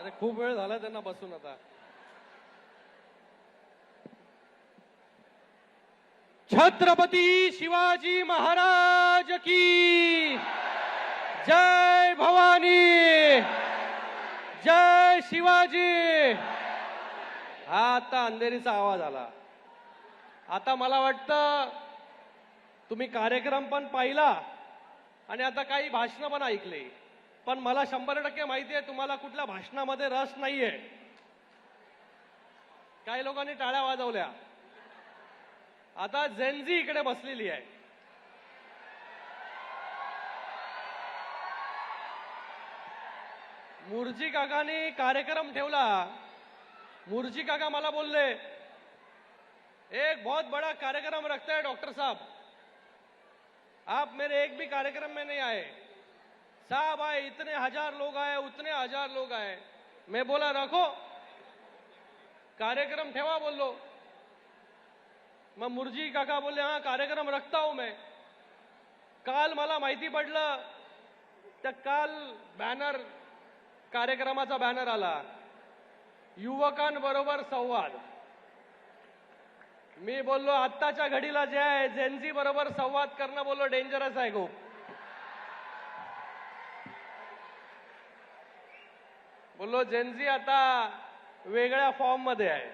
अरे खूप वेळ झाला त्यांना बसून आता. छत्रपती शिवाजी महाराज की जय. भवानी जय शिवाजी. हा आता अंधेरीचा आवाज आला. आता मला वाटतं तुम्ही कार्यक्रम पण पाहिला आणि आता काही भाषणं पण ऐकली, पण मला 100% माहिती आहे तुम्हाला कुठल्या भाषणामध्ये रस नाहीये. काही लोकांनी टाळ्या वाजवल्या. आता जेनझी इकडे बसलेली आहे. मुर्जी काकांनी कार्यक्रम ठेवला. मुर्जी काका मला बोलले एक बहुत बड़ा कार्यक्रम रखते हैं डॉक्टर साहब, आप मेरे एक भी कार्यक्रम में नहीं आए. साहब आए, इतने हजार लोग आए, उतने हजार लोग आए. मैं बोला रखो कार्यक्रम ठेवा बोलो. मग मुर्जी काका बोलले हाँ कार्यक्रम रखता हूं मैं. काल मला माहिती पडलं त्या काल बॅनर कार्यक्रमाचा बॅनर आला, युवकांबरोबर संवाद. मी बोललो आत्ताच्या घडीला जे आहे जेनझी बरोबर संवाद करणं बोललो डेंजरस आहे खूप. बोललो जेनझी आता वेगळ्या फॉर्म मध्ये आहे.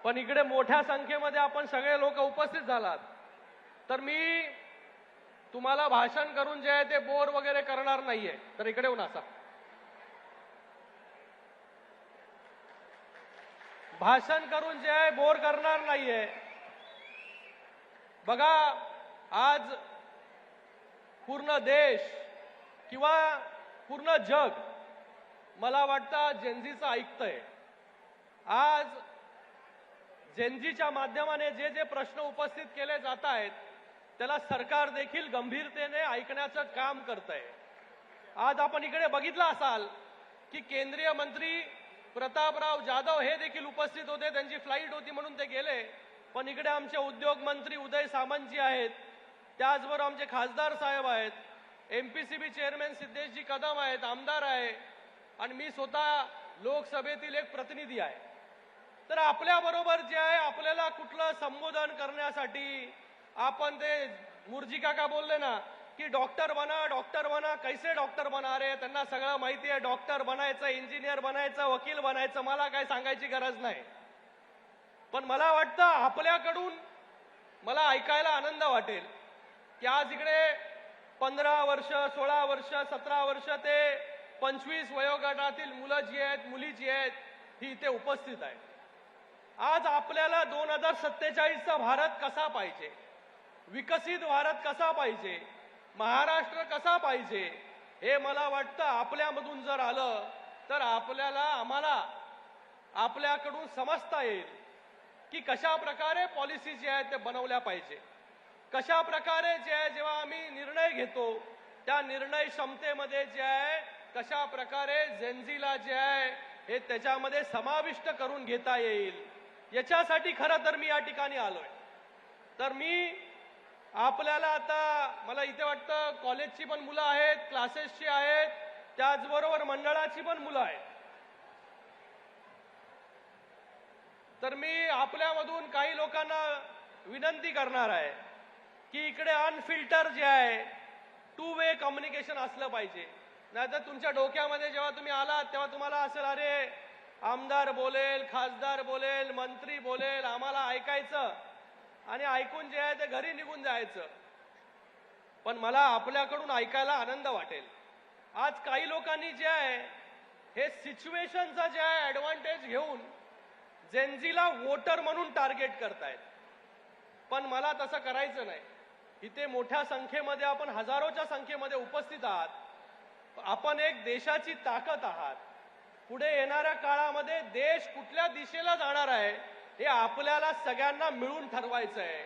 पण इकडे मोठ्या संख्येमध्ये आपण सगळे लोक उपस्थित झालात, तर मी तुम्हाला भाषण करून जे आहे ते बोर वगैरे करणार नाहीये. तर इकडे येऊन असा भाषण करून जे आहे बोर करणार नाहीये. बघा आज पूर्ण देश किंवा पूर्ण जग मला वाटतं जेनझीचं ऐकतंय. आज जेनझीच्या माध्यमाने जे जे प्रश्न उपस्थित केले जात आहेत त्याला सरकार देखील गंभीरतेने ऐकण्याचं काम करतंय. आज आपण इकडे बघितलं असाल की केंद्रीय मंत्री प्रतापराव जाधव हे देखील उपस्थित होते. त्यांची फ्लाईट होती म्हणून ते गेले. पण इकडे आमचे उद्योग मंत्री उदय सामंतजी आहेत, त्याचबरोबर आमचे खासदार साहेब आहेत, एमपीसीबी चेअरमॅन सिद्धेशजी कदम आहेत, आमदार आहे, आणि मी स्वतः लोकसभेतील एक प्रतिनिधी आहे. तर आपल्या बरोबर जे आहे आपल्याला कुठलं संबोधन करण्यासाठी आपण ते मुर्जी काका बोलले ना की डॉक्टर बना, डॉक्टर बना. कैसे डॉक्टर बना रे? त्यांना सगळं माहिती आहे. डॉक्टर बनायचं, इंजिनियर बनायचं, वकील बनायचं. मला काय सांगायची गरज नाही. पण मला वाटतं आपल्याकडून मला ऐकायला आनंद वाटेल की आज इकडे 15 वर्ष, 16 वर्ष, 17 वर्ष ते 25 वयोगटातील मुलं जी आहेत, मुली जी आहेत, ही इथे उपस्थित आहेत. आज आपल्याला 2047चा भारत कसा पाहिजे, विकसित भारत कसा पाहिजे, महाराष्ट्र कसा पाहिजे, हे मला वाटतं आपल्यामधून जर आलं तर आम्हाला आपल्याकडून समजता येईल की कशा प्रकारे पॉलिसी जे आहे ते बनवल्या पाहिजे. कशा प्रकारे जे आहे जेव्हा आम्ही निर्णय घेतो त्या निर्णय क्षमतेमध्ये जे आहे कशा प्रकारे जेनझीला जे आहे हे त्याच्यामध्ये समाविष्ट करून घेता येईल, याच्यासाठी खरं तर मी या ठिकाणी आलोय. तर मी आपल्याला आता मला इथे वाटतं कॉलेजची पण मुलं आहेत, क्लासेसची आहेत, त्याचबरोबर मंडळाची पण मुलं आहेत. तर मी आपल्यामधून काही लोकांना विनंती करणार आहे की इकडे अनफिल्टर जे आहे टू वे कम्युनिकेशन असलं पाहिजे. नाहीतर तुमच्या डोक्यामध्ये जेव्हा तुम्ही आलात तेव्हा तुम्हाला असेल अरे आमदार बोलेल, खासदार बोलेल, मंत्री बोलेल, आम्हाला ऐकायचं आणि ऐकून जे आहे ते घरी निघून जायचं. पण मला आपल्याकडून ऐकायला आनंद वाटेल. आज काही लोकांनी जे आहे हे सिच्युएशनचा जे आहे ऍडव्हान्टेज घेऊन जेनझीला वोटर म्हणून टार्गेट करतायत. पण मला तसं करायचं नाही. इथे मोठ्या संख्येमध्ये आपण हजारोच्या संख्येमध्ये उपस्थित आहात. आपण एक देशाची ताकद आहात. पुढे येणाऱ्या काळामध्ये देश कुठल्या दिशेला जाणार आहे हे आपल्याला सगळ्यांना मिळून ठरवायचं आहे.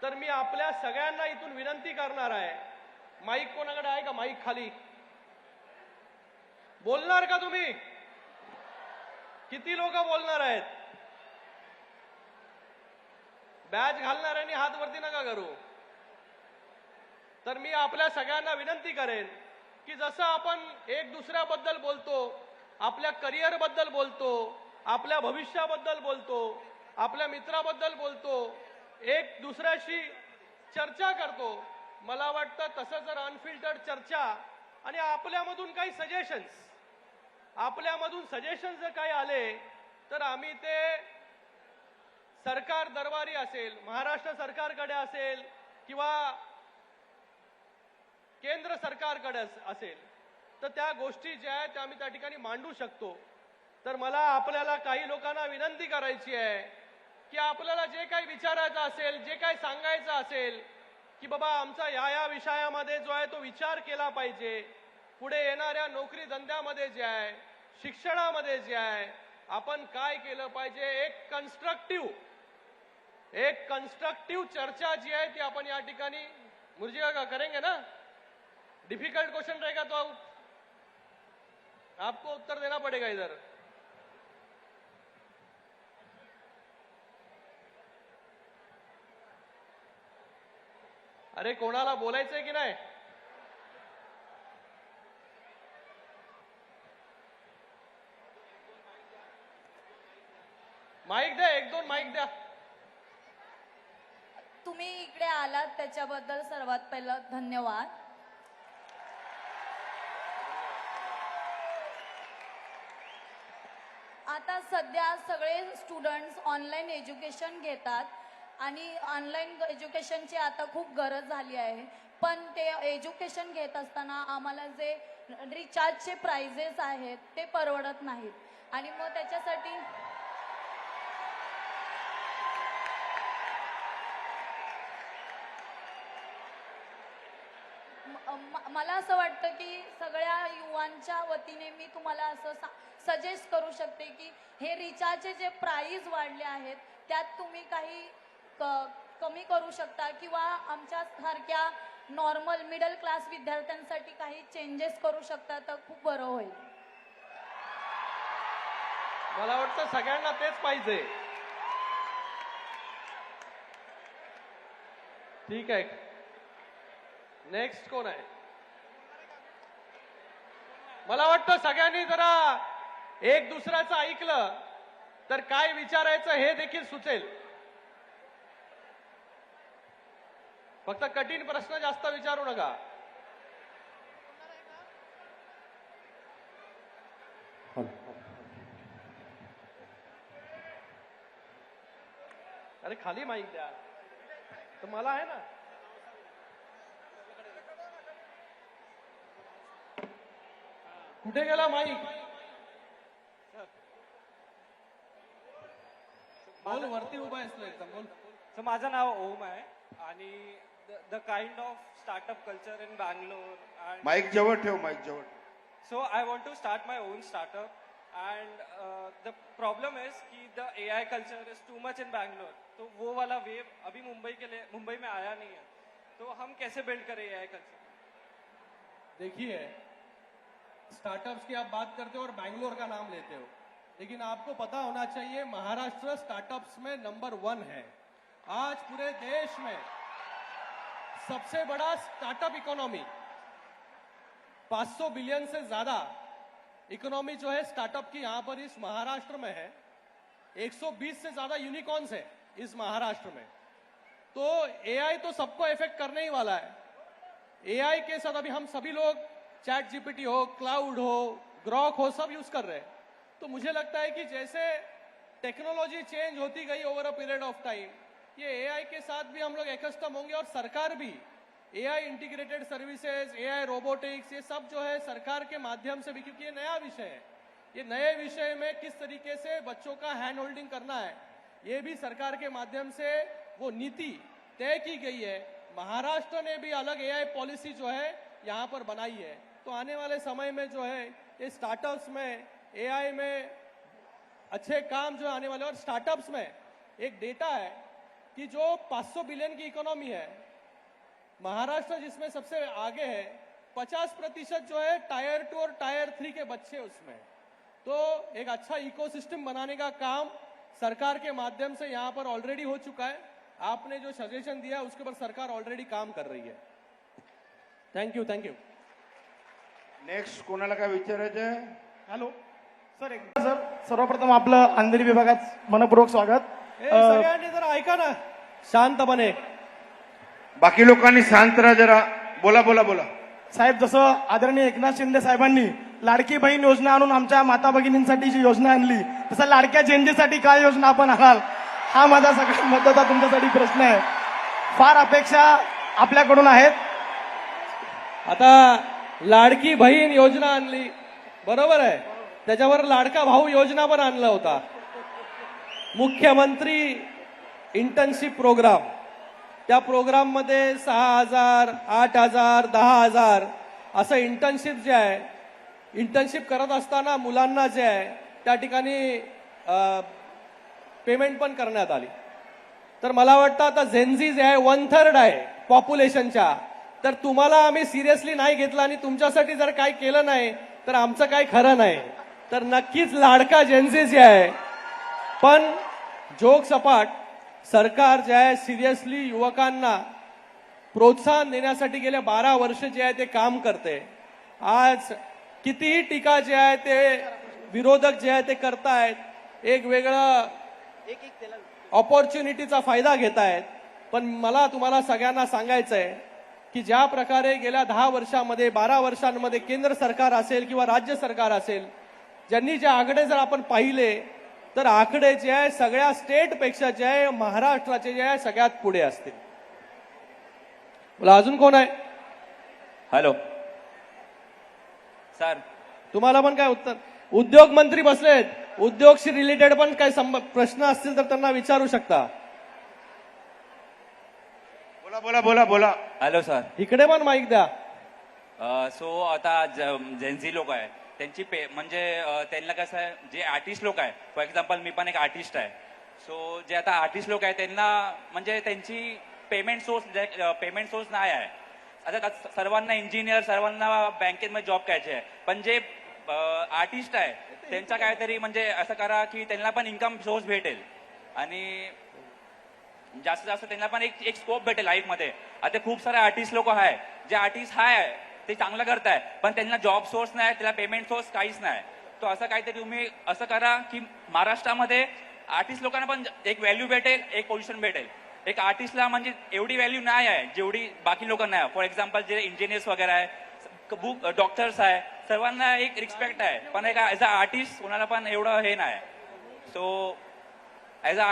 तर मी आपल्या सगळ्यांना इथून विनंती करणार आहे, माईक कोणाकडे आहे का? माईक खाली. बोलणार का तुम्ही? किती लोक बोलणार आहेत? बॅच घालणाऱ्यांनी हात वरती नका करू. तर मी आपल्या सगळ्यांना विनंती करेन की जसं आपण एक दुसऱ्याबद्दल बोलतो, आपल्या करिअरबद्दल बोलतो, आपल्या भविष्याबद्दल बोलतो, आपल्या मित्राबद्दल बोलतो, एक दुसऱ्याशी चर्चा करतो, मला वाटतं तसं जर अनफिल्टर्ड चर्चा आणि आपल्यामधून काही सजेशन्स जर काही आले तर आम्ही ते सरकार दरबारी असेल, महाराष्ट्र सरकारकडे असेल किंवा केंद्र सरकारकडे असेल तर त्या गोष्टी ज्या आहेत त्या आम्ही त्या ठिकाणी मांडू शकतो. तर मला आपल्याला काही लोकांना विनंती करायची आहे की आपल्याला जे काही विचारायचं असेल, जे काही सांगायचं असेल की बाबा आमचा या विषयामध्ये जो आहे तो विचार केला पाहिजे, पुढे येणाऱ्या नोकरी धंद्यामध्ये जे आहे, शिक्षणामध्ये जे आहे, आपण काय केलं पाहिजे, एक कन्स्ट्रक्टिव्ह चर्चा जी है ती अपन या ठिकाणी मुर्जिया का करेंगे ना. डिफिकल्ट क्वेश्चन रहेगा तो आपको उत्तर देना पड़ेगा इधर. अरे कोणाला बोलायचंय की नाही? माईक द्या, एक दोन माईक द्या. तुम्ही इकडे आलात त्याच्याबद्दल सर्वात पहिलं धन्यवाद. आता सध्या सगळे स्टुडंट्स ऑनलाईन एज्युकेशन घेतात आणि ऑनलाईन एज्युकेशनची आता खूप गरज झाली आहे. पण ते एज्युकेशन घेत असताना आम्हाला जे रिचार्जचे प्राइजेस आहेत ते परवडत नाहीत आणि मग त्याच्यासाठी मला असं वाटतं की सगळ्या युवांच्या वतीने मी तुम्हाला असं सजेस्ट करू शकते की हे रिचार्जचे जे प्राइस वाढले आहेत त्यात तुम्ही काही कमी करू शकता किंवा आमच्या सारख्या नॉर्मल मिडल क्लास विद्यार्थ्यांसाठी काही चेंजेस करू शकता तर खूप बरं होईल. मला वाटतं सगळ्यांना तेच पाहिजे. ठीक आहे, नेक्स्ट कोण आहे? मला वाटतं सगळ्यांनी जरा एक दुसऱ्याचं ऐकलं तर काय विचारायचं हे देखील सुचेल. फक्त कठीण प्रश्न जास्त विचारू नका. अरे खाली माईक द्या. तर मला आहे ना. कुठे गेला माईक? बोल, वरती उभा आहेस तू एकदम, बोल. सो माझं नाव ओम आहे आणि the kind of startup culture in Bangalore. Mic जवळ ठेव, माइक जवळ. So I want to start my own startup and the problem is कि the AI culture is too much in Bangalore. तो वो वाला वेव अभी मुंबई में आया नहीं है. तो हम कैसे बिल्ड करें AI कल्चर? देखिए, स्टार्टअप्स की आप बात करते हो और बैंगलोर का नाम लेते हो, लेकिन आपको पता होना चाहिए महाराष्ट्र स्टार्टअप्स में नंबर 1 है. आज पूरे देश में सबसे बड़ा स्टार्टअप इकोनॉमी, 500 बिलियन से ज्यादा इकोनॉमी जो है स्टार्टअप की यहां पर इस महाराष्ट्र में है. 120 से ज्यादा यूनिकॉर्न्स है इस महाराष्ट्र में. तो AI तो सबको इफेक्ट करने ही वाला है. AI के साथ अभी हम सभी लोग चैट जीपीटी हो, क्लाउड हो, ग्रॉक हो, सब यूज कर रहे हैं. तो मुझे लगता है कि जैसे टेक्नोलॉजी चेंज होती गई over a period of time, ये AI के साथ भी हम लोग एकस्टम होंगे और सरकार भी AI integrated services, AI robotics, ये सब जो है सरकार के माध्यम से भी, क्योंकि ये नया विषय है, ये नए विषय में किस तरीके से बच्चों का हैंड होल्डिंग करना है ये भी सरकार के माध्यम से वो नीति तय की गई है. महाराष्ट्र ने भी अलग AI पॉलिसी जो है यहाँ पर बनाई है. तो आने वाले समय में जो है ये स्टार्टअप्स में AI में अच्छे काम जो आने वाले, और स्टार्टअप्स में एक डेटा है कि जो 500 बिलियन की इकोनॉमी है, महाराष्ट्र जिसमें सबसे आगे है, 50% जो है टायर 2 और टायर 3 के बच्चे उसमें. तो एक अच्छा इकोसिस्टम बनाने का काम सरकार के माध्यम से यहाँ पर ऑलरेडी हो चुका है. आपने जो सजेशन दिया उसके ऊपर सरकार ऑलरेडी काम कर रही है. Thank you. नेक्स्ट कोणाला काय विचारायचं आहे? हॅलो सर एकदा सर सर्वप्रथम आपलं अंधेरी विभागात मनपूर्वक स्वागत. सगळ्यांनी जरा ऐका ना शांतपणे. बाकी लोकांनी शांत राहा जरा. बोला बोला बोला. साहेब, जसं आदरणीय एकनाथ शिंदे साहेबांनी लाडकी बहीण योजना आणून आमच्या माता भगिनींसाठी जी योजना आणली, तसं लाडक्या जेंजीसाठी काय योजना आपण आणाल, हा माझा सगळ्यात महत्वाचा तुमच्यासाठी प्रश्न आहे. फार अपेक्षा आपल्याकडून आहेत. आता लाडकी बहीण योजना आणली, बरोबर आहे, त्याच्यावर लाडका भाऊ योजना पण आणला होता. मुख्यमंत्री इंटर्नशिप प्रोग्राम, त्या प्रोग्राम मध्ये 6,000, 8,000, 10,000 असं इंटर्नशिप जे आहे, इंटर्नशिप करत असताना मुलांना जे आहे त्या ठिकाणी पेमेंट पण करण्यात आली. तर मला वाटतं आता झेनझी जे आहे 1/3 आहे पॉप्युलेशनच्या, तर तुम्हाला आम्ही सिरियसली नाही घेतलं आणि तुमच्यासाठी जर काही केलं नाही तर आमचं काही खरं नाही. तर नक्कीच लाडका जेनझी जे आहे, पण जोक सपाट सरकार जे आहे सिरियसली युवकांना प्रोत्साहन देण्यासाठी गेले 12 वर्ष जे आहे ते काम करते. आज कितीही टीका जे आहे ते विरोधक जे आहे ते करतायत, एक वेगळं ऑपॉर्च्युनिटीचा फायदा घेत आहेत. पण मला तुम्हाला सगळ्यांना सांगायचं आहे की ज्या प्रकारे गेल्या 10 वर्षामध्ये 12 वर्षांमध्ये केंद्र सरकार असेल किंवा राज्य सरकार असेल, ज्यांनी जे आकडे जर आपण पाहिले तर आकडे जे आहे सगळ्या स्टेटपेक्षा जे आहे महाराष्ट्राचे जे आहे सगळ्यात पुढे असतील. बोला अजून कोण आहे? हॅलो सर, तुम्हाला पण काय उत्तर? उद्योग मंत्री बसलेत, उद्योगशी रिलेटेड पण काही प्रश्न असतील तर त्यांना विचारू शकता. बोला बोला बोला बोला. Hello sir. इकडे पण माईक द्या. सो आता जेन्झी लोक आहे त्यांची म्हणजे त्यांना कसं आहे, जे आर्टिस्ट लोक आहे, फॉर एक्झाम्पल मी पण एक आर्टिस्ट आहे. सो जे आता आर्टिस्ट लोक आहे त्यांना म्हणजे त्यांची पेमेंट सोर्स नाही आहे. आता सर्वांना इंजिनियर, सर्वांना बँकेमध्ये जॉब करायचे आहे, पण जे आर्टिस्ट आहे त्यांचा काहीतरी म्हणजे असं करा की त्यांना पण इन्कम सोर्स भेटेल आणि जास्तीत जास्त त्यांना पण एक स्कोप भेटेल लाईफमध्ये. आता खूप सारे आर्टिस्ट लोक आहे, जे आर्टिस्ट आहे ते चांगलं करताय, पण त्यांना जॉब सोर्स नाही, त्याला पेमेंट सोर्स काहीच नाही. तो असं काहीतरी तुम्ही असं करा की महाराष्ट्रामध्ये आर्टिस्ट लोकांना पण एक व्हॅल्यू भेटेल, एक पोझिशन भेटेल. एक आर्टिस्टला म्हणजे एवढी व्हॅल्यू नाही आहे जेवढी बाकी लोकांना आहे. फॉर एक्झाम्पल जे इंजिनियर्स वगैरे आहे, डॉक्टर्स आहे, सर्वांना एक रिस्पेक्ट आहे, पण एक ऍज अ आर्टिस्ट कोणाला पण एवढं हे नाही. सो ऍज अ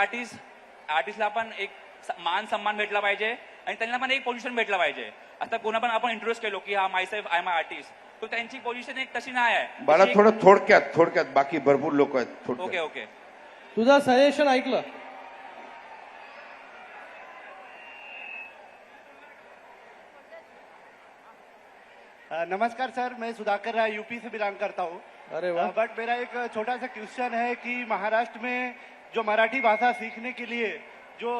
आर्टिस्टला पण एक मान सन्मान भेटला पाहिजे आणि त्यांना पण एक पोझिशन भेटला पाहिजे. आता कोणा पण आपण इंट्रोड्यूस केलो की हा मायसेल्फ आय एम आर्टिस्ट, तो त्यांची पोझिशन एक तशी नाही आहे. मला थोडं थोडक्यात बाकी भरपूर लोक आहेत. Okay okay. तुझं सजेशन ऐकलं. नमस्कार सर, मैं सुधाकर राय यूपी से बिलोंग करता हूँ. अरे वाह. बट मेरा एक छोटा सा क्वेश्चन है कि महाराष्ट्र में जो मराठी भाषा सीखने के लिए जो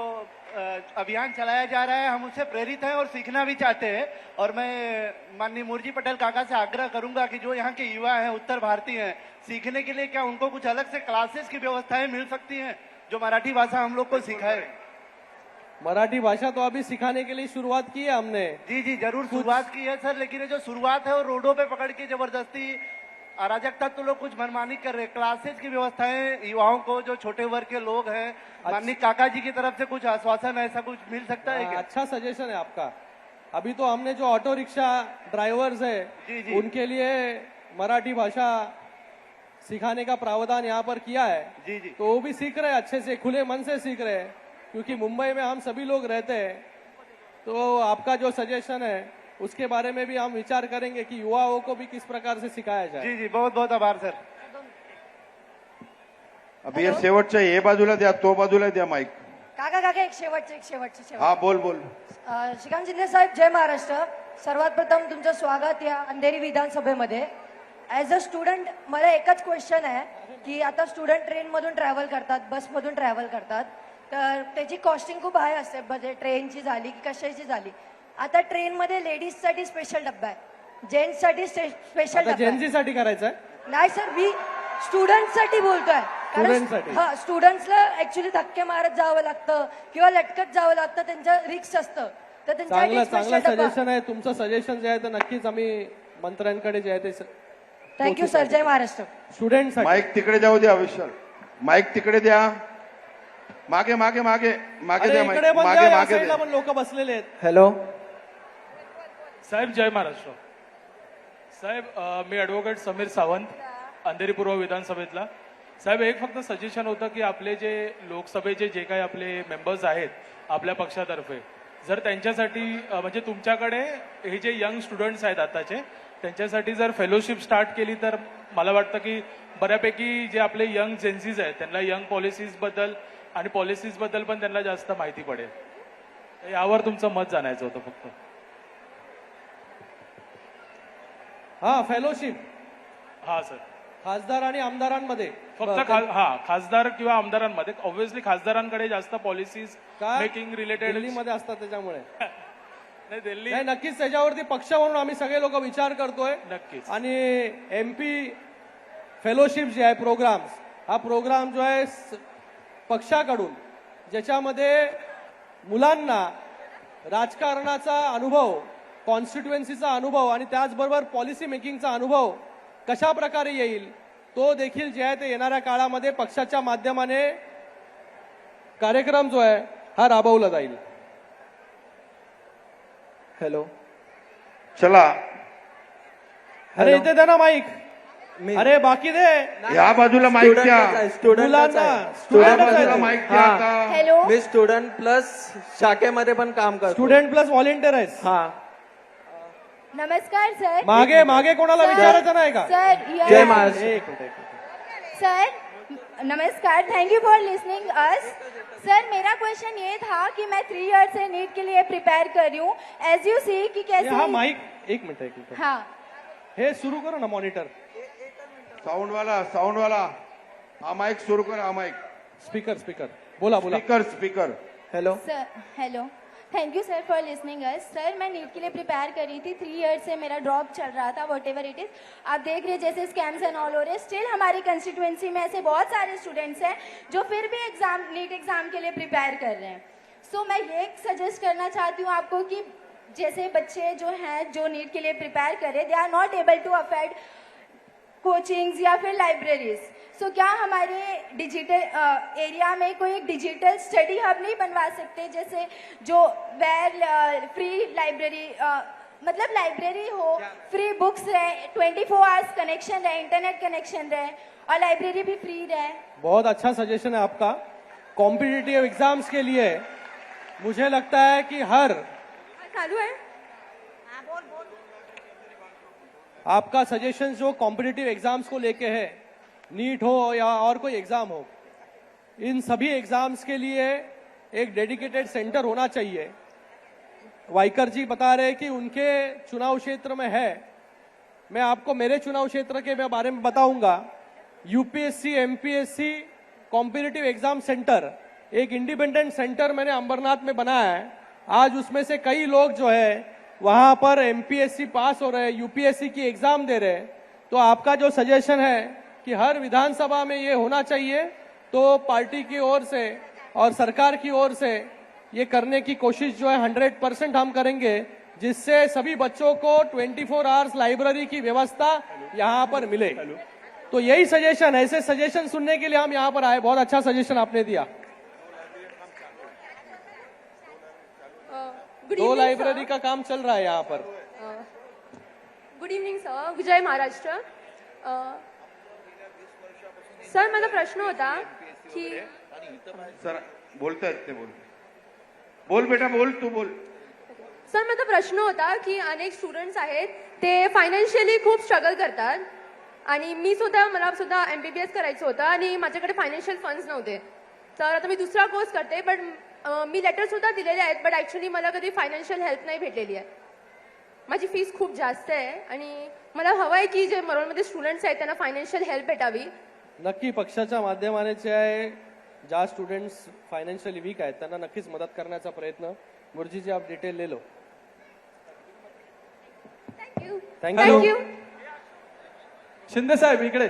अभियान चलाया जा रहा है, हम उससे प्रेरित हैं और सीखना भी चाहते हैं. और मैं माननीय मुरजी पटेल काका से आग्रह करूंगा कि जो यहाँ के युवा हैं, उत्तर भारतीय हैं, सीखने के लिए क्या उनको कुछ अलग से क्लासेस की व्यवस्थाएं मिल सकती हैं जो मराठी भाषा हम लोग को सिखाए. मराठी भाषा तो अभी सिखाने के लिए शुरुआत की है हमने. जी जी जरूर शुरुआत की है सर, लेकिन ये जो शुरुआत है वो रोडों पे पकड़ के जबरदस्ती अराजकता तो लोग कुछ मनमानी कर रहे हैं. क्लासेस की व्यवस्थाएं युवाओं को, जो छोटे वर्ग के लोग हैं, माननीय काका जी की तरफ से कुछ आश्वासन ऐसा कुछ मिल सकता है क्या? अच्छा सजेशन है आपका. अभी तो हमने जो ऑटो रिक्शा ड्राइवर्स है जी, जी. उनके लिए मराठी भाषा सिखाने का प्रावधान यहाँ पर किया है. जी जी तो वो भी सीख रहे हैं, अच्छे से खुले मन से सीख रहे हैं, क्योंकि मुंबई में हम सभी लोग रहते हैं. तो आपका जो सजेशन है उसके बारे में भी हम विचार करेंगे कि युवाओं को भी किस प्रकार से सिखाया जाए. जी जी बहुत बहुत आभार सर. अभि हे शेवटचं हे बाजूला द्या, तो बाजूला द्या माईक. काका एक शेवटचे हा बोल बोल. श्रीकांत शिंदे साहेब, जय महाराष्ट्र. सर्वात प्रथम तुमचं स्वागत या अंधेरी विधानसभेमध्ये. ऍज अ स्टुडंट मला एकच क्वेश्चन आहे की आता स्टुडंट ट्रेनमधून ट्रॅव्हल करतात, बसमधून ट्रॅव्हल करतात, तर त्याची कॉस्टिंग खूप हाय असते. म्हणजे ट्रेनची झाली की कशाची झाली. आता ट्रेनमध्ये लेडीजसाठी स्पेशल डब्बा आहे, जेंट्ससाठी स्पेशल आता डब्बा आहे. जेनझी साठी करायचंय. नाही सर, मी स्टुडंटसाठी बोलतोय. स्टुडंटसाठी. हा, स्टुडंट्सला ऍक्च्युली धक्के मारत जावं लागतं किंवा लटकत जावं लागतं, त्यांचं रिक्स असतं, तर चांगलं त्यांच्यासाठी स्पेशल डब्बा. सजेशन आहे तुमचं. सजेशन जे आहे ते नक्कीच आम्ही मंत्र्यांकडे जे आहे ते थँक्यू सर. जय महाराष्ट्र. स्टुडंट माईक तिकडे जाऊ द्या विशाल. माईक तिकडे द्या. मागे मागे मागे मागे द्या. माईक इकडे पण मागे द्या, या मागे साईडला द्या. पण लोक बसलेले आहेत. हॅलो साहेब, जय महाराष्ट्र. साहेब, मी ॲडव्होकेट समीर सावंत, अंधेरी पूर्व विधानसभेतला. साहेब, एक फक्त सजेशन होतं की आपले जे लोकसभेचे जे काही आपले मेंबर्स आहेत आपल्या पक्षातर्फे, जर त्यांच्यासाठी म्हणजे तुमच्याकडे हे जे यंग स्टुडंट्स आहेत आताचे, त्यांच्यासाठी जर फेलोशिप स्टार्ट केली तर मला वाटतं की बऱ्यापैकी जे आपले यंग जेन्सीज आहेत त्यांना यंग पॉलिसीजबद्दल आणि पॉलिसीजबद्दल पण त्यांना जास्त माहिती पडेल. यावर तुमचं मत जाणायचं होतं फक्त. हा, फेलोशिप हा सर, खासदार आणि आमदारांमध्ये फक्त खासदार किंवा आमदारांमध्ये. ऑब्व्हियसली खासदारांकडे जास्त पॉलिसीज मेकिंग रिलेटेड दिल्लीमध्ये असतात त्याच्यामुळे. नाही, दिल्ली नाही, नक्कीच त्याच्यावरती पक्ष म्हणून आम्ही सगळे लोक विचार करतोय. नक्कीच. आणि MP फेलोशिप जे आहे प्रोग्राम्स, हा प्रोग्राम जो आहे पक्षाकडून ज्याच्यामध्ये मुलांना राजकारणाचा अनुभव, कॉन्स्टिट्युएन्सीचा अनुभव आणि त्याचबरोबर पॉलिसी मेकिंगचा अनुभव कशा प्रकारे येईल तो देखील जे आहे ते येणाऱ्या काळामध्ये पक्षाच्या माध्यमाने कार्यक्रम जो आहे हा राबवला जाईल. हॅलो चला अरे इथे दे ना माईक. अरे बाकी दे. या बाजूला माईक द्या. मुलांना या स्टुडंट बाजूला माईक द्या आता. हॅलो. मी स्टुडंट प्लस शाखेमध्ये पण काम करतो. स्टुडंट प्लस व्हॉलेंटियर आहेस. हा. नमस्कार सर. मागे मागे कोणाला विचारायचं नाही का? सर जय महाराष्ट्र. एक मिनिट. सर नमस्कार. Thank you for listening us. Sir मेरा क्वेश्चन ये था कि मैं 3 ईयर से नीट के लिए प्रिपेयर कर रही हूँ. एज यू सी कि कैसे. हा माईक एक मिनिट. हाँ हे सुरू करो ना मॉनिटर. साऊंड वाला हा माईक सुरू कर. हा माईक स्पीकर बोला. Speaker. Hello sir. Hello. Thank you sir for listening us. Sir मैं नीट के लिए प्रिपेयर कर रही थी. 3 ईयर्स से मेरा ड्रॉप चल रहा था. What ever it is. आप देख रहे हैं जैसे स्कैम्स एंड ऑल हो रहे हैं. स्टिल हमारी कंस्टिट्यूएंसी में ऐसे बहुत सारे स्टूडेंट्स हैं जो फिर भी नीट एग्जाम के लिए प्रिपेयर कर रहे हैं. सो मैं ये सजेस्ट करना चाहती हूँ आपको कि जैसे बच्चे जो हैं जो नीट के लिए प्रिपेयर कर रहे, they are not able to afford coachings या फिर लाइब्रेरीज. सो क्या हमारे डिजिटल एरिया में कोई एक डिजिटल स्टडी हब नहीं बनवा सकते, जैसे जो वेर फ्री लाइब्रेरी मतलब लाइब्रेरी हो, फ्री बुक्स रहे, 24 आवर्स कनेक्शन रहे, इंटरनेट कनेक्शन रहे और लाइब्रेरी भी फ्री रहे. बहुत अच्छा सजेशन है आपका. कॉम्पिटिटिव एग्जाम्स के लिए मुझे लगता है कि हर चालू है. आपका सजेशन जो कॉम्पिटिटिव एग्जाम्स को लेके है, नीट हो या और कोई एग्जाम हो, इन सभी एग्जाम्स के लिए एक डेडिकेटेड सेंटर होना चाहिए. वाइकर जी बता रहे कि उनके चुनाव क्षेत्र में है. मैं आपको मेरे चुनाव क्षेत्र के बारे में बताऊंगा. UPSC MPSC competitive exam centre, एक इंडिपेंडेंट सेंटर मैंने अंबरनाथ में बनाया है. आज उसमें से कई लोग जो है वहां पर MPSC पास हो रहे, UPSC की एग्जाम दे रहे. तो आपका जो सजेशन है कि हर विधानसभा में ये होना चाहिए, तो पार्टी की ओर से और सरकार की ओर से ये करने की कोशिश जो है 100% हम करेंगे, जिससे सभी बच्चों को 24 आवर्स लाइब्रेरी की व्यवस्था यहाँ पर मिले. तो यही सजेशन, ऐसे सजेशन सुनने के लिए हम यहाँ पर आए. बहुत अच्छा सजेशन आपने दिया. 2 लाइब्रेरी का काम चल रहा है यहाँ पर. Good evening sir. जय महाराष्ट्र. सर माझा प्रश्न होता की सर बोलतायत ते. बोल बेटा बोल. तू बोल. सर माझा प्रश्न होता की अनेक स्टुडंट्स आहेत ते फायनान्शियली खूप स्ट्रगल करतात आणि मला सुद्धा MBBS करायचं होतं आणि माझ्याकडे फायनान्शियल फंड्स नव्हते. तर आता मी दुसरा कोर्स करते, बट मी लेटर सुद्धा दिलेले आहेत, बट ऍक्च्युली मला कधी फायनान्शियल हेल्प नाही भेटलेली आहे. माझी फीस खूप जास्त आहे आणि मला हवं आहे की जे मरोळमध्ये स्टुडंट्स आहेत त्यांना फायनान्शियल हेल्प भेटावी. नक्की पक्षाच्या माध्यमाने जे आहे ज्या स्टुडंट्स फायनान्शियली वीक आहेत त्यांना नक्कीच मदत करण्याचा प्रयत्न. मुरजी जी आप डिटेल ले लो. थँक्यू. थँक्यू. शिंदे साहेब इकडे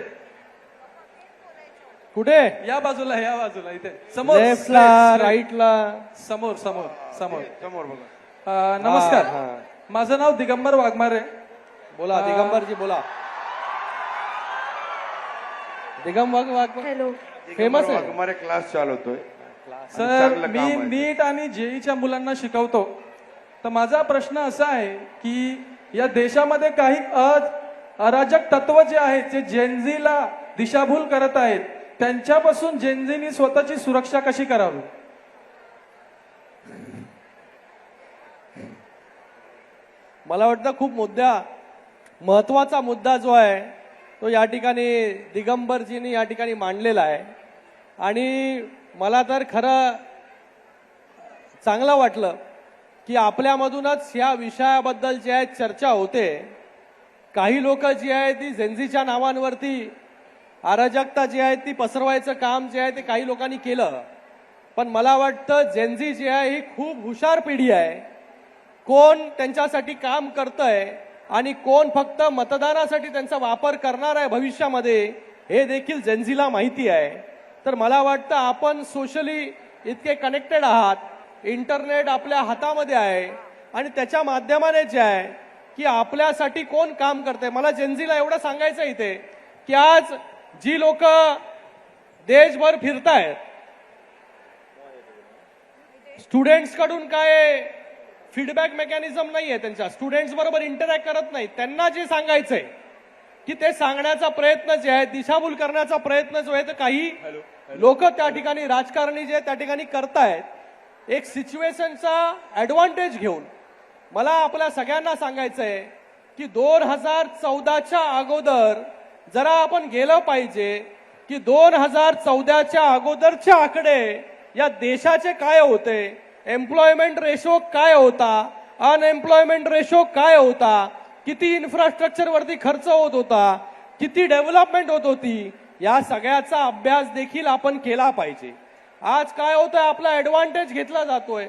कुठे? या बाजूला इथे समोर. लेफ्टला, राईटला, समोर. समोर बघा. नमस्कार. हा. माझं नाव दिगंबर वाघमारे. बोला दिगंबरजी बोला. दिगंबर हॅलो फेमस आहे. वाघमारे क्लास चालवतोय. सर चांगलं मी काम आहे. नीट आणि जेईच्या मुलांना शिकवतो. तर माझा प्रश्न असा आहे की या देशामध्ये काही अराजक तत्व जे आहेत जे जेनझीला दिशाभूल करत आहेत त्यांच्यापासून जेनझीनी स्वतःची सुरक्षा कशी करावी? मला वाटतं खूप महत्वाचा मुद्दा जो आहे तो या ठिकाणी दिगंबरजींनी या ठिकाणी मांडलेला आहे. आणि मला तर खरं चांगलं वाटलं की आपल्यामधूनच या विषयाबद्दल जे आहे चर्चा होते. काही लोक जी आहे ती जेनझीच्या नावांवरती अराजकता जी आहे ती पसरवायचं काम जे आहे ते काही लोकांनी केलं. पण मला वाटतं जेनझी जी आहे ही खूप हुशार पिढी आहे. कोण त्यांच्यासाठी काम करतंय आणि कोण फक्त मतदानासाठी त्यांचा वापर करणार आहे भविष्यामध्ये हे देखील जेनझीला माहिती आहे. तर मला वाटतं आपण सोशली इतके कनेक्टेड आहात, इंटरनेट आपल्या हातामध्ये आहे आणि त्याच्या माध्यमाने जे आहे की आपल्यासाठी कोण काम करतंय. मला जेनझीला एवढं सांगायचं इथे की आज जी लोक देशभर फिरतायत स्टुडंट्स कडून काय फीडबॅक मेकॅनिझम नाहीये, त्यांच्या स्टुडंट्स बरोबर इंटरॅक्ट करत नाही. त्यांना जे सांगायचंय की ते सांगण्याचा प्रयत्न जे आहे दिशाभूल करण्याचा प्रयत्न जो आहे तर काही लोक त्या ठिकाणी राजकारणी जे त्या ठिकाणी करतायत एक सिच्युएशनचा ऍडव्हान्टेज घेऊन. मला आपल्या सगळ्यांना सांगायचंय की 2014च्या अगोदर जरा आपण गेलं पाहिजे की 2014च्या अगोदरचे आकडे या देशाचे काय होते, एम्प्लॉयमेंट रेशो काय होता, अनएम्प्लॉयमेंट रेशो काय होता, किती इन्फ्रास्ट्रक्चर वरती खर्च होत होता, किती डेव्हलपमेंट होत होती, या सगळ्याचा अभ्यास देखील आपण केला पाहिजे. आज काय होतं आपला ऍडव्हान्टेज घेतला जातोय.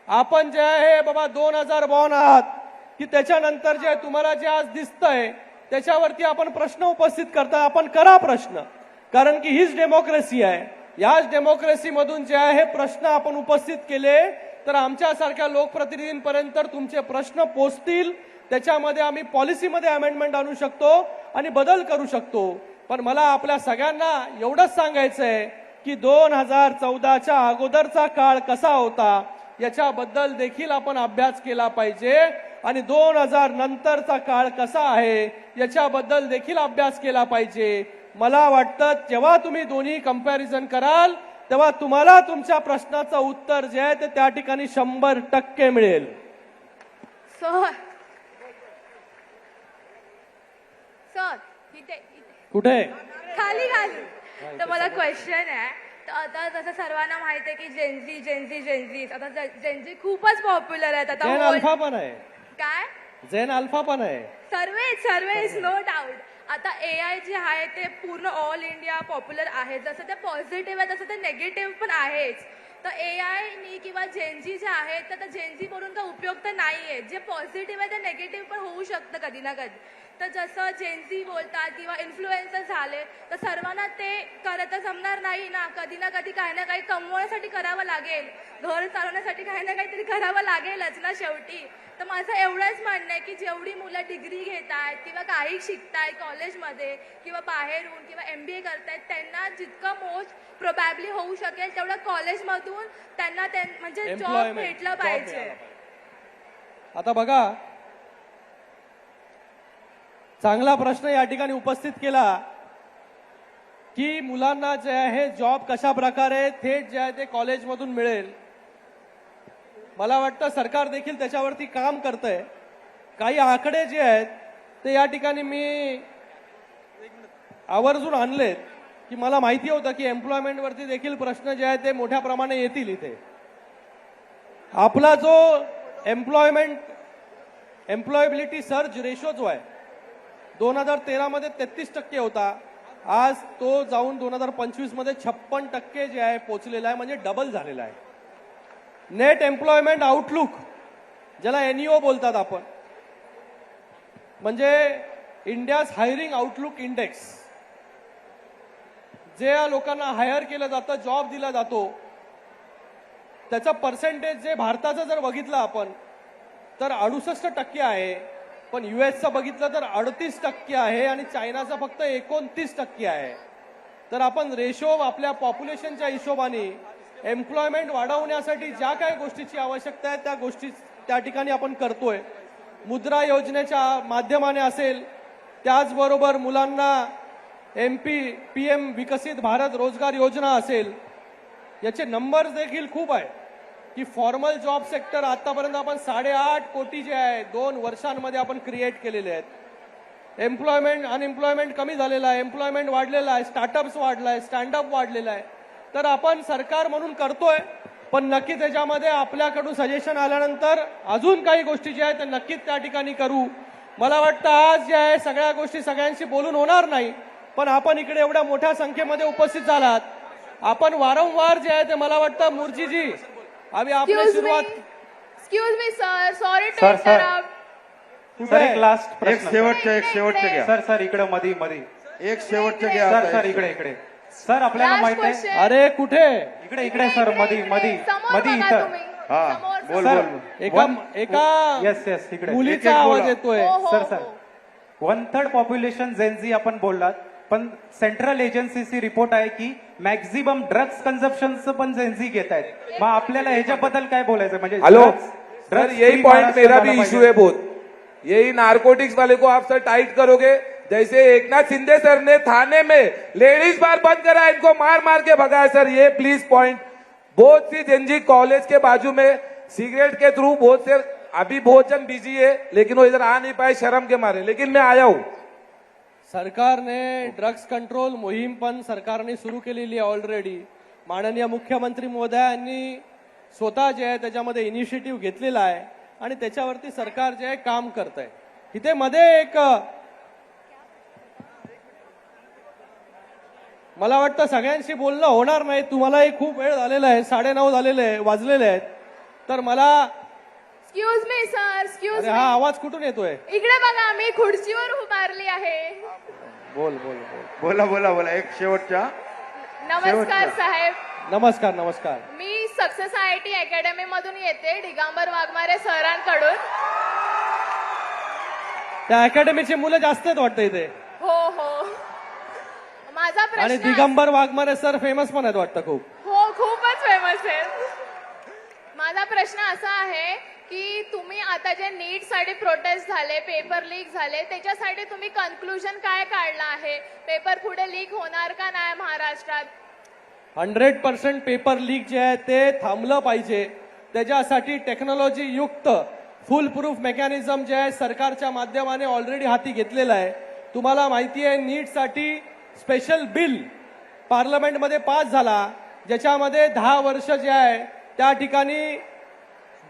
आपण जे आहे बाबा 2052 आहात की त्याच्यानंतर जे तुम्हाला जे आज दिसतंय त्याच्यावरती आपण प्रश्न उपस्थित करता. आपण करा प्रश्न, कारण की हीच डेमोक्रेसी आहे. याच डेमोक्रेसीमधून जे आहे प्रश्न आपण उपस्थित केले तर आमच्यासारख्या लोकप्रतिनिधींपर्यंत तुमचे प्रश्न पोचतील. त्याच्यामध्ये आम्ही पॉलिसीमध्ये अमेंडमेंट आणू शकतो आणि बदल करू शकतो. पण मला आपल्या सगळ्यांना एवढंच सांगायचंय की 2014च्या अगोदरचा काळ कसा होता याच्याबद्दल देखील आपण अभ्यास केला पाहिजे आणि 2000 नंतरचा काळ कसा आहे याच्याबद्दल देखील अभ्यास केला पाहिजे. मला वाटतं जेव्हा तुम्ही दोन्ही कंपॅरिझन कराल तेव्हा तुम्हाला तुमच्या प्रश्नाचं उत्तर जे आहे ते त्या ठिकाणी 100% मिळेल. सर इथे कुठे खाली खाली. तर मला क्वेश्चन आहे. तर आता जसं सर्वांना माहित आहे की जेनझी आता जेनझी खूपच पॉप्युलर आहेत आता. झेन अल्फा पण आहे. काय झेन अल्फा पण आहे. सर्वे नो डाऊट. आता AI जे आहे ते पूर्ण ऑल इंडिया पॉप्युलर आहे. जसं ते पॉझिटिव्ह आहे तसं ते नेगेटिव्ह पण आहेच. तर AI किंवा जेनझी जे आहे तर जेनझी म्हणून का उपयोग तर नाहीये. जे पॉझिटिव्ह आहे ते नेगेटिव्ह पण होऊ शकतं कधी ना कधी. तर जसं जेनझी बोलतात किंवा इन्फ्लुएन्सर झाले तर सर्वांना ते करता जमणार नाही ना. कधी ना कधी काही ना काही कमवण्यासाठी करावं लागेल, घर चालवण्यासाठी काही ना काहीतरी करावं लागेलच ना शेवटी. तर माझं एवढंच म्हणणं आहे की जेवढी मुलं डिग्री घेत आहेत किंवा काही शिकतायत कॉलेजमध्ये किंवा बाहेरून किंवा MBA करतायत त्यांना जितकं मोस्ट प्रोबॅबली होऊ शकेल तेवढं कॉलेजमधून त्यांना म्हणजे जॉब भेटलं पाहिजे. आता बघा चांगला प्रश्न या ठिकाणी उपस्थित केला की मुलांना जे आहे जॉब कशा प्रकारे थेट जे आहे ते कॉलेजमधून मिळेल. मला वाटतं सरकार देखील त्याच्यावरती काम करतंय. काही आकडे जे आहेत ते या ठिकाणी मी आवर्जून आणलेत की मला माहिती होतं की एम्प्लॉयमेंटवरती देखील प्रश्न जे आहेत ते मोठ्या प्रमाणे येतील इथे. आपला जो एम्प्लॉयबिलिटी सर्ज रेशो जो आहे 2013 मध्ये 33% होता. आज तो जाऊन 2025 मध्ये 56% जे आहे पोहोचलेला आहे, म्हणजे डबल झालेला आहे. नेट एम्प्लॉयमेंट आउटलुक ज्याला NEO बोलतात आपण, म्हणजे इंडियाज हायरिंग आउटलुक इंडेक्स, जे लोकांना हायर केलं जातं, जॉब दिला जातो, त्याचा पर्सेंटेज जे भारताचं जर बघितलं आपण तर 68% आहे. पण युएसचं बघितलं तर 38% आहे आणि चायनाचं फक्त 29% आहे. तर आपण रेशो आपल्या पॉप्युलेशनच्या हिशोबाने एम्प्लॉयमेंट वाढवण्यासाठी ज्या काही गोष्टीची आवश्यकता आहे त्या गोष्टी त्या ठिकाणी आपण करतोय. मुद्रा योजनेच्या माध्यमाने असेल, त्याचबरोबर मुलांना PM विकसित भारत रोजगार योजना असेल, याचे नंबर्स देखील खूप आहे की फॉर्मल जॉब सेक्टर आतापर्यंत आपण 8.5 कोटी जे आहे 2 वर्षांमध्ये आपण क्रिएट केलेले आहेत. अनएम्प्लॉयमेंट कमी झालेला आहे, एम्प्लॉयमेंट वाढलेला आहे, स्टार्टअप्स वाढला आहे, स्टँडअप वाढलेला आहे. तर आपण सरकार म्हणून करतोय, पण नक्की त्याच्यामध्ये आपल्याकडून सजेशन आल्यानंतर अजून काही गोष्टी ज्या आहेत त्या नक्कीच त्या ठिकाणी करू. मला वाटतं आज जे आहे सगळ्या गोष्टी सगळ्यांशी बोलून होणार नाही, पण आपण इकडे एवढ्या मोठ्या संख्येमध्ये उपस्थित झालात. आपण वारंवार जे आहे ते मला वाटतं मुर्जीजी आम्ही आपली सुरुवात excuse me sir, sorry to sir, sir. Interrupt. Sir एक लास्ट एक प्रश्न शेवटचे घ्या. सर सर इकडे मधी एक शेवटचे घ्या. सर सर इकडे सर आपल्याला Last माहित आहे question. अरे कुठे इकडे सर मधी समोर मधी बघा इथं तुम्ही. हा समोर, बोल सर. बोल. एका येस इकडे मुलीचा एक आवाज बोला. येतोय. हो, हो, सर सर हो. 1/3 पॉप्युलेशन जेनझी आपण बोललात, पण सेंट्रल एजन्सीची रिपोर्ट आहे की मॅक्झिमम ड्रग्स कन्झप्शनचं पण जेनझी घेत आहेत. मग आपल्याला ह्याच्याबद्दल काय बोलायचं म्हणजे हेलो drugs सर, यही free पॉइंट महाराष्ट्र मेरा झाला भी पाहिजे. इशू है बहुत. यही नारकोटिक्स वाले को आप सर टाइट करोगे, जैसे एकनाथ शिंदे सर ने थाने में लेडीज बार बंद करा, इनको मार मार के भगाया. सर ये प्लीज पॉइंट, बहुत सी जेनजी कॉलेज के बाजू में सिगरेट के थ्रू बहुत से अभी बहुत जन बिजी है, लेकिन वो इधर आ नहीं पाए शर्म के मारे, लेकिन मैं आया हूँ. सरकारने ड्रग्स कंट्रोल मोहीम पण सरकारने सुरू केलेली आहे ऑलरेडी. माननीय मुख्यमंत्री महोदयांनी स्वतः जे आहे त्याच्यामध्ये इनिशिएटिव्ह घेतलेला आहे आणि त्याच्यावरती सरकार जे आहे काम करत आहे. इथे मध्ये एक मला वाटतं सगळ्यांशी बोलणं होणार नाही, तुम्हालाही खूप वेळ झालेला आहे, 9:30 वाजलेले आहेत. तर मला एक्सक्यूज मी सर, एक्सक्यूज अरे हा आवाज कुठून येतोय? इकडे बघा, मी खुर्चीवर उभारली आहे. बोल बोल बोल. बोला एक शेवटच्या. नमस्कार साहेब. नमस्कार नमस्कार. मी सक्सेस IIT अकॅडमी मधून येते, दिगंबर वाघमारे सरांकडून. त्या अकॅडमीची मुलं जास्त आहेत वाटतं इथे. हो हो. माझा आणि प्रश्न दिगंबर वाघमारे सर फेमस पण आहेत वाटतं खूप. हो, खूपच फेमस आहे. माझा प्रश्न असा आहे की तुम्ही आता जे नीट साठी प्रोटेस्ट झाले, पेपर लीक झाले, त्याच्यासाठी तुम्ही कन्क्लुजन काय काढलं आहे? पेपर पुढे लीक होणार का नाही महाराष्ट्रात? 100% पेपर लीक जे आहे ते थांबलं पाहिजे. त्याच्यासाठी टेक्नॉलॉजी युक्त फुल प्रूफ मेकॅनिझम जे आहे सरकारच्या माध्यमाने ऑलरेडी हाती घेतलेलं आहे. तुम्हाला माहिती आहे नीटसाठी स्पेशल बिल पार्लमेंटमध्ये पास झाला, ज्याच्यामध्ये 10 वर्ष जे आहे त्या ठिकाणी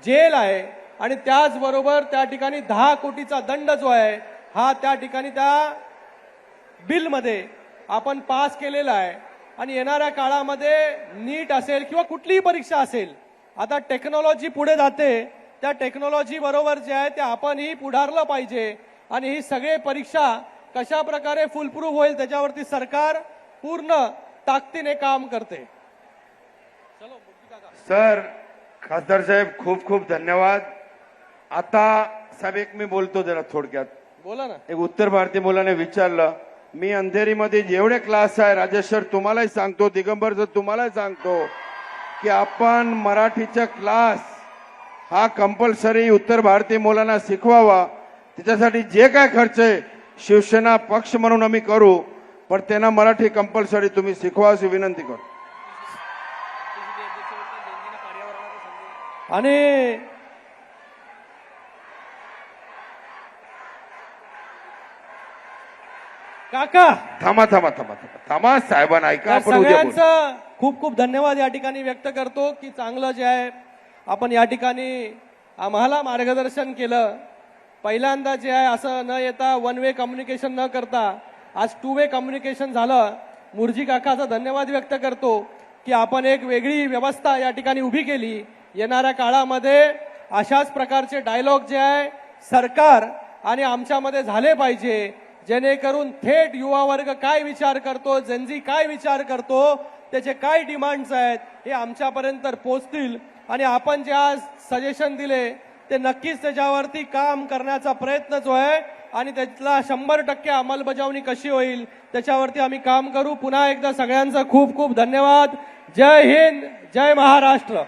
जेल आहे आणि त्याचबरोबर त्या ठिकाणी 10 कोटीचा दंड जो आहे हा त्या ठिकाणी त्या बिलमध्ये आपण पास केलेला आहे. आणि येणाऱ्या काळामध्ये नीट असेल किंवा कुठलीही परीक्षा असेल, आता टेक्नॉलॉजी पुढे जाते, त्या टेक्नॉलॉजी बरोबर जे आहे ते आपणही पुढारलं पाहिजे. आणि ही सगळे परीक्षा कशा प्रकारे फुलप्रूफ होईल त्याच्यावरती सरकार पूर्ण ताकदीने काम करते. सर, खासदार साहेब खूप खूप धन्यवाद. आता साहेब एक मी बोलतो जरा थोडक्यात. बोला ना. एक उत्तर भारतीय मुलाने विचारलं, मी अंधेरीमध्ये जेवढे क्लास आहे राजेश सर तुम्हालाही सांगतो, दिगंबर सर तुम्हालाही सांगतो की आपण मराठीचा क्लास हा कंपल्सरी उत्तर भारतीय मुलांना शिकवावा. त्याच्यासाठी जे काय खर्च आहे शिवसेना पक्ष म्हणून आम्ही करू, पण त्यांना मराठी कंपल्सरी तुम्ही शिकवा अशी विनंती करतो. आणि काका थांबा साहेबांना ऐका. आपण उद्या बोलू. सगळ्यांचं खूप खूप धन्यवाद या ठिकाणी व्यक्त करतो की चांगलं जे आहे आपण या ठिकाणी आम्हाला मार्गदर्शन केलं. पहिल्यांदा जे आहे असं न येता 1 वे कम्युनिकेशन न करता आज 2 वे कम्युनिकेशन झालं. मुर्जी काकाचा धन्यवाद व्यक्त करतो की आपण एक वेगळी व्यवस्था या ठिकाणी उभी केली. येणाऱ्या काळामध्ये अशाच प्रकारचे डायलॉग जे आहे सरकार आणि आमच्यामध्ये झाले पाहिजे, जेणेकरून थेट युवा वर्ग काय विचार करतो, जेनझी काय विचार करतो, त्याचे काय डिमांड्स आहेत हे आमच्यापर्यंत पोहोचतील. आणि आपण जे आज सजेशन दिले ते नक्कीच त्याच्यावरती काम करण्याचा प्रयत्न जो आहे आणि त्यातला 100% अंमलबजावणी कशी होईल त्याच्यावरती आम्ही काम करू. पुन्हा एकदा सगळ्यांचा खूप खूप धन्यवाद. जय हिंद, जय महाराष्ट्र.